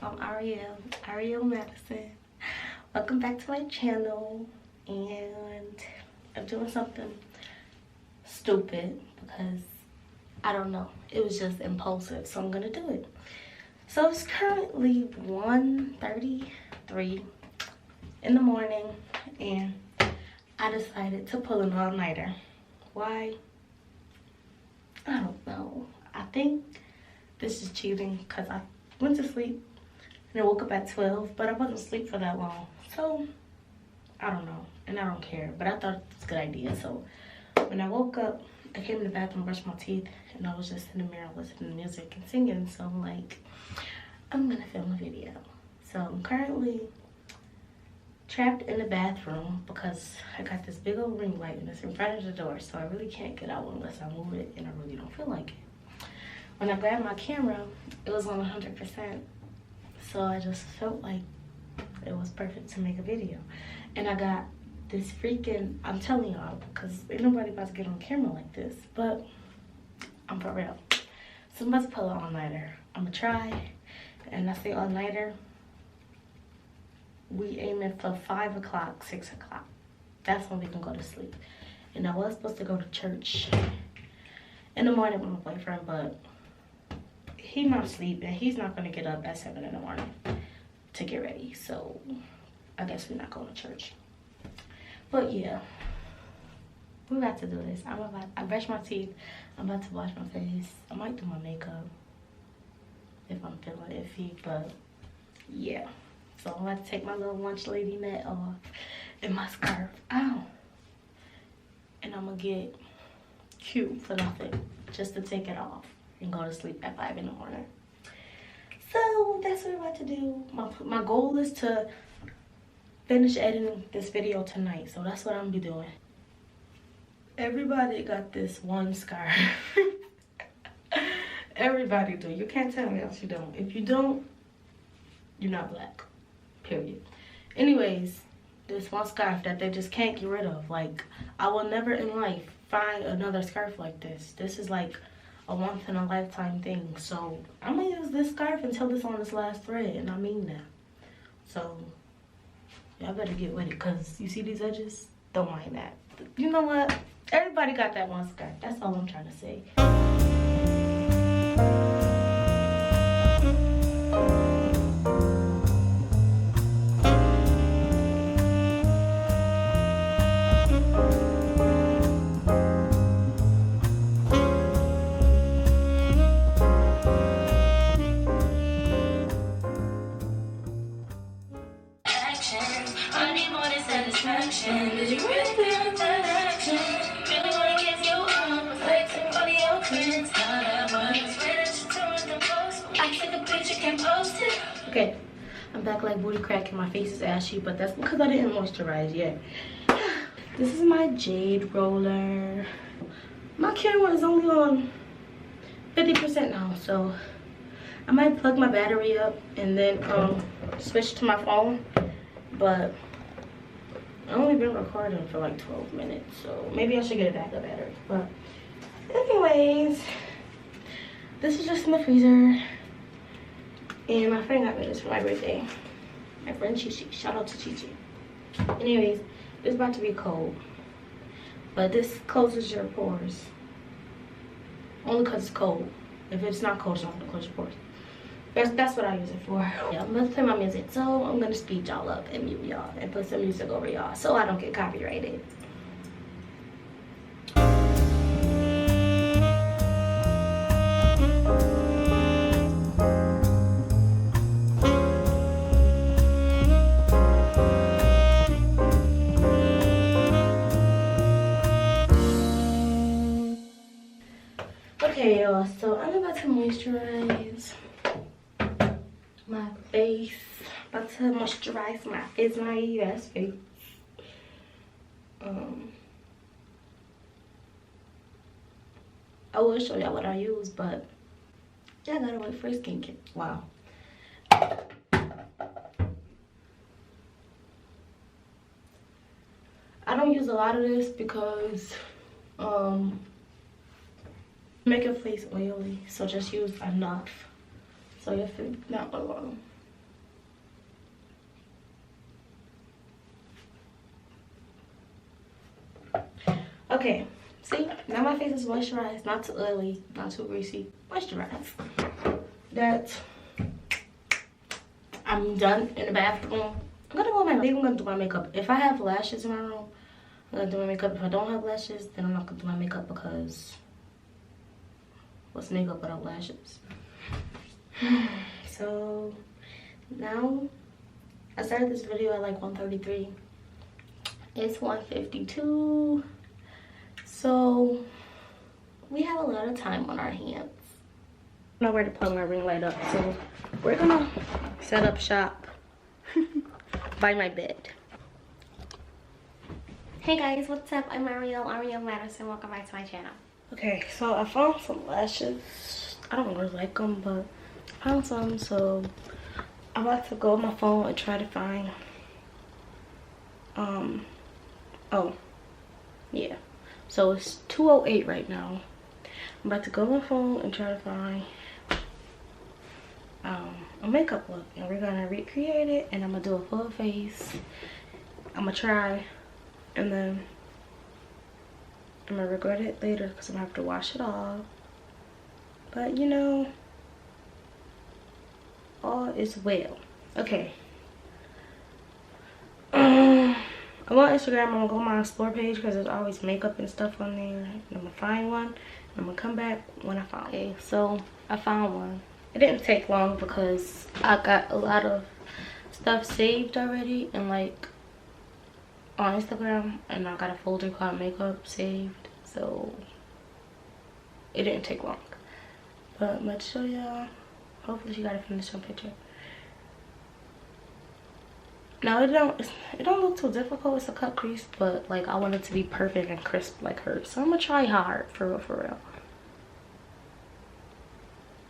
I'm Ariel Madison. Welcome back to my channel, and I'm doing something stupid because I don't know, it was just impulsive, so I'm gonna do it. So it's currently 1:33 in the morning, and I decided to pull an all-nighter. Why? I don't know. I think this is cheating because I went to sleep and I woke up at 12, but I wasn't asleep for that long. So I don't know, and I don't care, but I thought it was a good idea. So when I woke up, I came in the bathroom, brushed my teeth, and I was just in the mirror listening to music and singing. So I'm like, I'm gonna film a video. So I'm currently trapped in the bathroom because I got this big old ring light and it's in front of the door, so I really can't get out unless I move it, and I really don't feel like it. When I grabbed my camera, it was on 100%, so I just felt like it was perfect to make a video. And I got this freaking, I'm telling y'all, because ain't nobody about to get on camera like this, but I'm for real. So I'm about to pull an all-nighter. I'm gonna try, and I say all-nighter, we aiming for 5 o'clock, 6 o'clock. That's when we can go to sleep. And I was supposed to go to church in the morning with my boyfriend, but he's not sleeping. He's not gonna get up at 7 in the morning to get ready. So I guess we're not going to church. But yeah, we got to do this. I brushed my teeth. I'm about to wash my face. I might do my makeup if I'm feeling iffy, but yeah. So I'm about to take my little lunch lady net off and my scarf. Ow. And I'm gonna get cute for nothing, just to take it off and go to sleep at 5 in the morning. So that's what I'm about to do. My goal is to finish editing this video tonight, so that's what I'm gonna be doing. Everybody got this one scarf. Everybody do. You can't tell me else you don't. If you don't, you're not black. Period. Anyways, this one scarf that they just can't get rid of. Like, I will never in life find another scarf like this. This is like a once in a lifetime thing. So I'm gonna use this scarf until it's on its last thread, and I mean that. So y'all better get with it, because you see these edges? Don't mind that. You know what? Everybody got that one scarf. That's all I'm trying to say. Did you really feel that action? Really wanna give you up, reflecting all your friends. Now that one's finished, turn the post. I took a picture, can post it. Okay, I'm back like booty crack and my face is ashy, but that's because I didn't moisturize yet. This is my jade roller. My camera is only on 50% now, so I might plug my battery up and then switch to my phone, but I've only been recording for like 12 minutes, so maybe I should get a backup battery. But anyways, this is just in the freezer, and my friend got me this for my birthday. My friend Chi Chi. Shout out to Chi Chi. Anyways, it's about to be cold, but this closes your pores. Only because it's cold. If it's not cold, it's not gonna close your pores. That's what I use it for. Yeah, I'm gonna play my music, so I'm gonna speed y'all up and mute y'all and put some music over y'all so I don't get copyrighted. Okay, y'all, so I'm about to moisturize my face. About to moisturize my face, my ass face. I will show y'all what I use, but yeah, I gotta wait for skincare. Wow. I don't use a lot of this because make your face oily, so just use enough so your face not alone. Okay, see, now my face is moisturized, not too oily, not too greasy, moisturized. That I'm done in the bathroom. I'm gonna go in my room. I think I'm gonna do my makeup. If I have lashes in my room, I'm gonna do my makeup. If I don't have lashes, then I'm not gonna do my makeup because what's makeup without lashes? So now I started this video at like 1:33. It's 1:52. So we have a lot of time on our hands. I don't know where to plug my ring light up, so we're gonna set up shop by my bed. Hey guys, what's up? I'm Ariel Madison. Welcome back to my channel. Okay, so I found some lashes. I don't really like them, but I found some, so I'm about to go on my phone and try to find oh yeah, so it's 2:08 right now. I'm about to go on my phone and try to find a makeup look, and we're gonna recreate it, and I'm gonna do a full face. I'm gonna try, and then I'm gonna regret it later because I'm gonna have to wash it off. But you know, all is well. Okay. I'm on Instagram. I'm gonna go on my explore page because there's always makeup and stuff on there. And I'm gonna find one. I'm gonna come back when I found it. Okay, so I found one. It didn't take long because I got a lot of stuff saved already, and like on Instagram, and I got a folder called makeup saved, so it didn't take long. But I'm gonna show y'all. Hopefully she got a finish on picture. Now it don't look too difficult. It's a cut crease, but like I want it to be perfect and crisp like hers, so I'm gonna try hard, for real.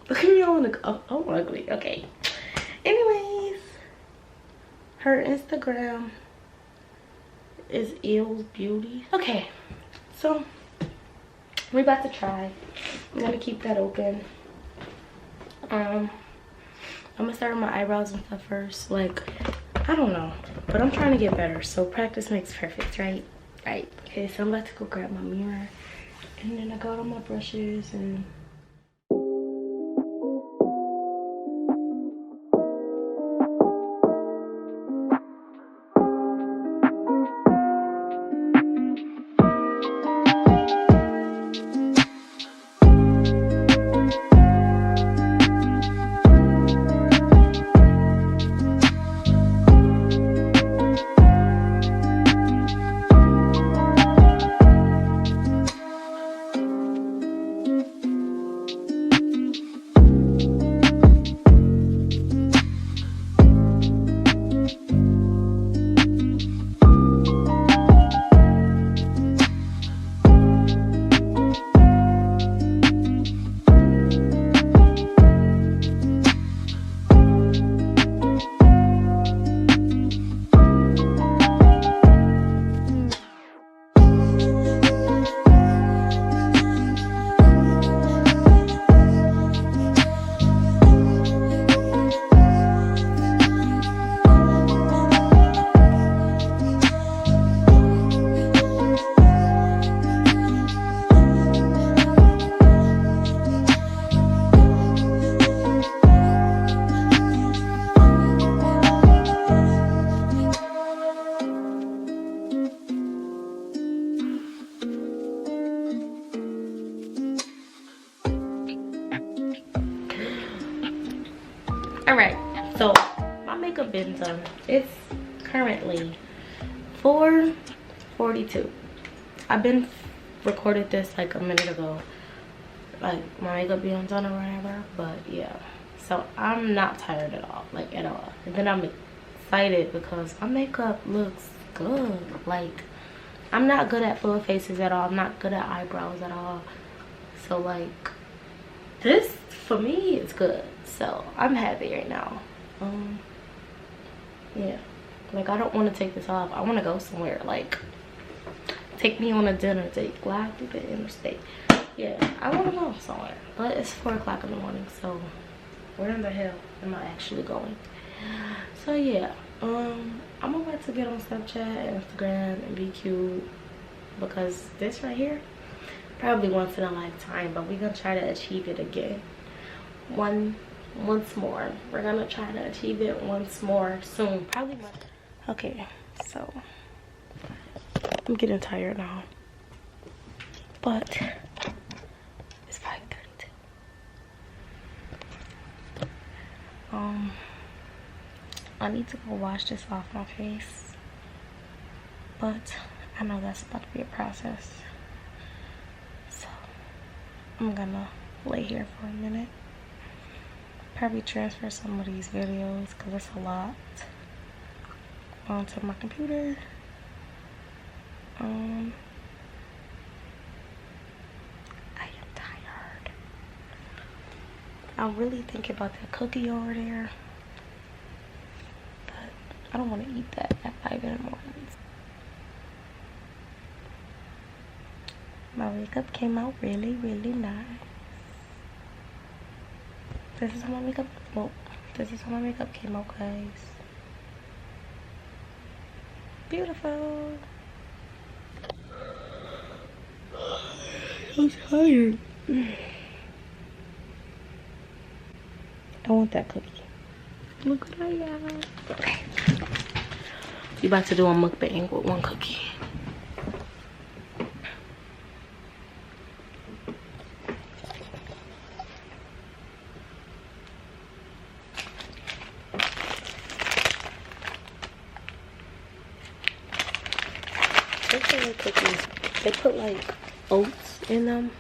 Look at me all in the oh ugly. Okay, anyways, her Instagram is Eels Beauty. Okay, so we're about to try. I'm gonna keep that open. I'm gonna start with my eyebrows and stuff first. Like, I don't know, but I'm trying to get better, so practice makes perfect, right? Right. Okay, so I'm about to go grab my mirror, and then I got all my brushes and alright, so my makeup been done. It's currently 4:42. I've been recorded this like a minute ago, like my makeup being done or whatever, but yeah, so I'm not tired at all, like at all. And then I'm excited because my makeup looks good. Like, I'm not good at full faces at all. I'm not good at eyebrows at all, so like this for me is good, so I'm happy right now. Yeah, like I don't want to take this off. I want to go somewhere, like take me on a dinner date, glide through the interstate. Yeah, I want to go somewhere, but it's 4 o'clock in the morning, so where in the hell am I actually going? So yeah, I'm about to get on Snapchat and Instagram and be cute because this right here, probably once in a lifetime, but we're gonna try to achieve it again. Once more. We're gonna try to achieve it once more soon. Probably. Okay, so I'm getting tired now, but it's 5:32. I need to go wash this off my face, but I know that's about to be a process, so I'm gonna lay here for a minute, probably transfer some of these videos because it's a lot onto my computer. I am tired. I'm really thinking about that cookie over there, but I don't want to eat that at 5 in the morning. My makeup came out really, really nice. This is how my makeup, well, this is how my makeup came out, guys. Beautiful. I'm tired. I want that cookie. Look what I got. Okay. We about to do a mukbang with one cookie. Cookies, they put like oats in them.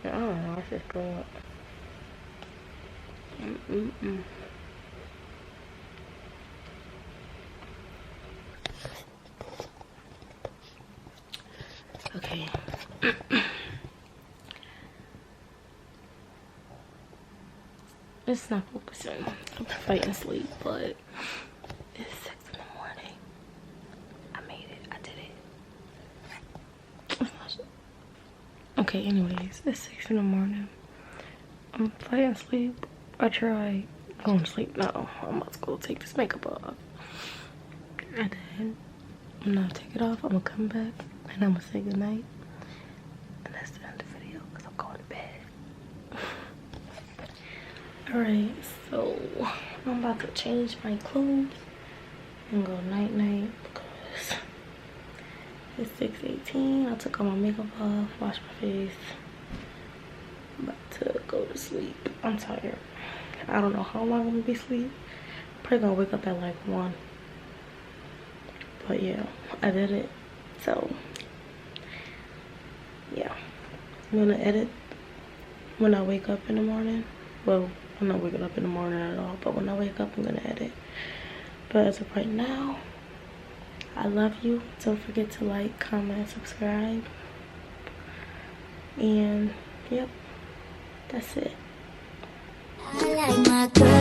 I don't know, it's just going up. Okay. It's not focusing. I'm fighting sleep, but it's 6 in the morning. I made it. I did it. Okay, anyways, it's 6 in the morning. I'm fighting sleep. I tried going to sleep. No, I'm about to go take this makeup off. And then I'm gonna take it off. I'm gonna come back and I'm gonna say goodnight. And that's the end of the video because I'm going to bed. Alright, so I'm about to change my clothes and go night night because it's 6:18. I took all my makeup off, washed my face. I'm about to go to sleep. I'm tired. I don't know how long I'm gonna be asleep. Probably gonna wake up at like 1. But yeah, I did it. So yeah, I'm gonna edit when I wake up in the morning. Well, I'm not waking up in the morning at all, but when I wake up, I'm gonna edit. But as of right now, I love you. Don't forget to like, comment, subscribe. And yep, that's it. I like my girl.